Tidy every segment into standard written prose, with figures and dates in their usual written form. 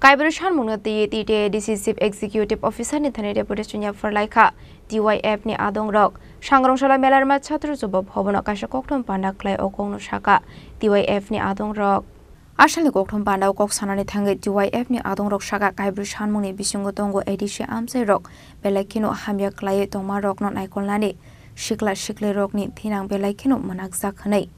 Kaibrushan Munati TTA Decisive Executive Officer Nithani Deputation for Laika DYF ni Adong Rock Shangrong Shala Melarma Chatru Zubob Hobono Kasha Kokton Panda Clay Okong Shaka DYF ni Adong Rock Ashali Kokton Panda Kok Sanani Tangi DYF ni Adong Rock Shaka Kaibrushan Muni Bisungo Tongo Edishi Amse Rock Belakino Hamia Clay Toma Rock non Iconlani Shikle Rock ni Tinang Belakino Manak Zakane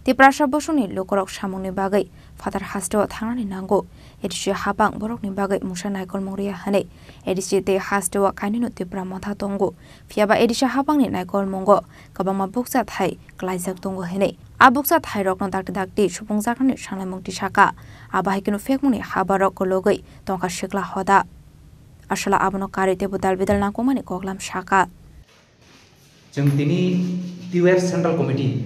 Di prasha bosoni lokorok samung ni bagai Father Hasto Tangani Nango Edisi Habang Borok ni bagai Musa Naikol Moria Hane Edisi te Hasto Kainino ti Pramata Tongo Fiaba Edisi Habang ni Naikol Mongo Kabama Buksa Thai Klaizak Tongo Hene Abuksa Thai Rock no Dakti Shupung Zakani Shanlamung Tishaka Abahikino Fekmuni Habarok Kologai Tonka Shikla Hoda Ashala Abono Kari Tebutal Vidal Nakomani Koklam Shaka Jengtini DYF Central Committee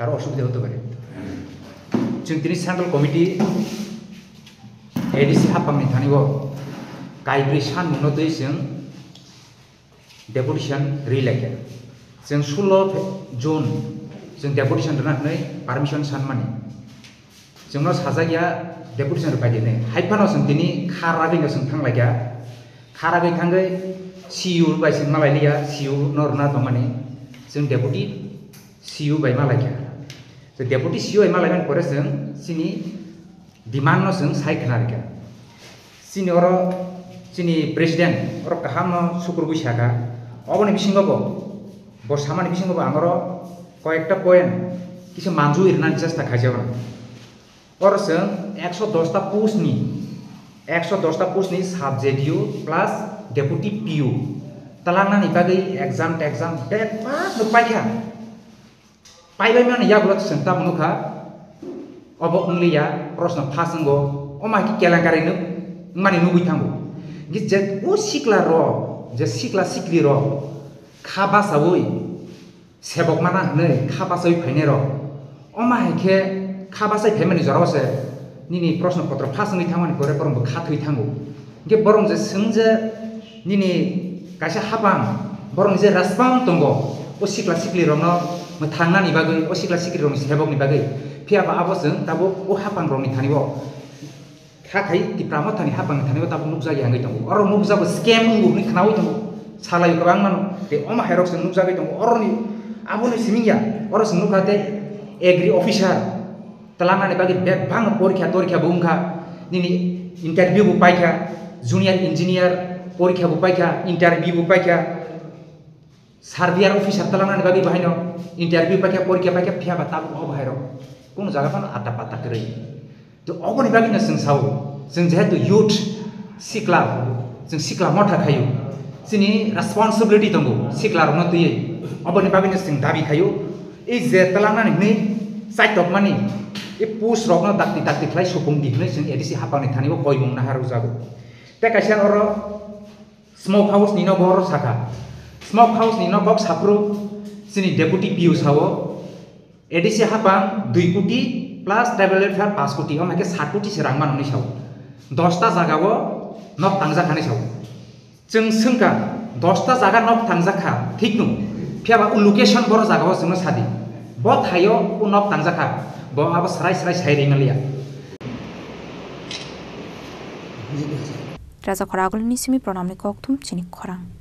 Karo অসুবিধা হতে পারে जों दिनै central committee ADC हाफांनि थानिबो काइब्रै सान मुनोदै जों deputation रिलेके जों 16 जुन जों deputation रनानै permission सान माने जोंनाव साजागिया डेपुटेशन बायदिनो हाइफानाव जों दिनै खाराबिनो जों थांलायगा खाराबि थांगै सीयू बाय जों मालायलिया सीयू नरना दं माने जों डेपुटी सीयू बाय मालायगा So deputy CEO emalaman koresen sini demand no seng sai khnarga sini oro sini president oro kaham sukur bushaka oboni bisingo bo samani bisingo bo angoro koyekta point kisu manju irnan chesta khajaba oro seng 110 ta post ni subject plus deputy PU talangna ni bagai exam bet pa no paikha Paibai mana ya bulat senta menuka, obok ngeliya, prosna pasanggo, omah ki kelangkari nu, mani nubui tanggo. Gijat sikla ro, sikla sikli ro, kaba sabui, sebok mana ne, kaba sabui paine ro, omah ke kaba sabui paine jaro se, nini prosna potro pasangi tangani kore borong bo katui tanggo. Ge borong je sengje nini kasih habang, borong je raspang tonggo, sikla sikli ro no. Thangna ni bagai o sikla sikri rong sebok ni bagai phiaba aboseng tabo o hapang rong ni thanibo khakai ti pramot thani hapang ni thanibo tabo nukja gi hangai tongo oro nukja bo scam ngu ni khnawi tongo salai kabang man te oma herok seng nukja gi tongo oro ni aboni simingya oro seng nukhate agri officer talana ni bagai bet bang porikha torikha bungkha nini interview bu paikha junior engineer porikha bu paikha interview bu paikha Sarbiar officer talangan bagi bahino interview pakai porikya pakai pihak batal oh bahiro kun jaga pan ada patah kiri tu ogo ni bagi na sengsau sengjehat tu youth sikla motha kayu sini responsibility tunggu sikla rono tu ye ogo ni bagi na seng dabi kayu je talangan ni side of money push rokno dakti klai supung di seng edisi hapang ni thani bo koimung na haru jago te kaisian oro smoke house ni no bor saka Smoke house ni no box hapro sini deputy PU sawo edisi hapang 2 koটি plus traveler fare 5 koটি omake 7 koটি serang manuni sawo 10 ta jaga bo nok tangja khani sawo जों sengka 10 ta jaga nok tangja kha thik nu phiaba location bor jaga bo जोंनो sadi bo thayo u nok tangja kha bo abo sarai sairi malia Raja Khoragul ni simi pronamni kokthum chini khorang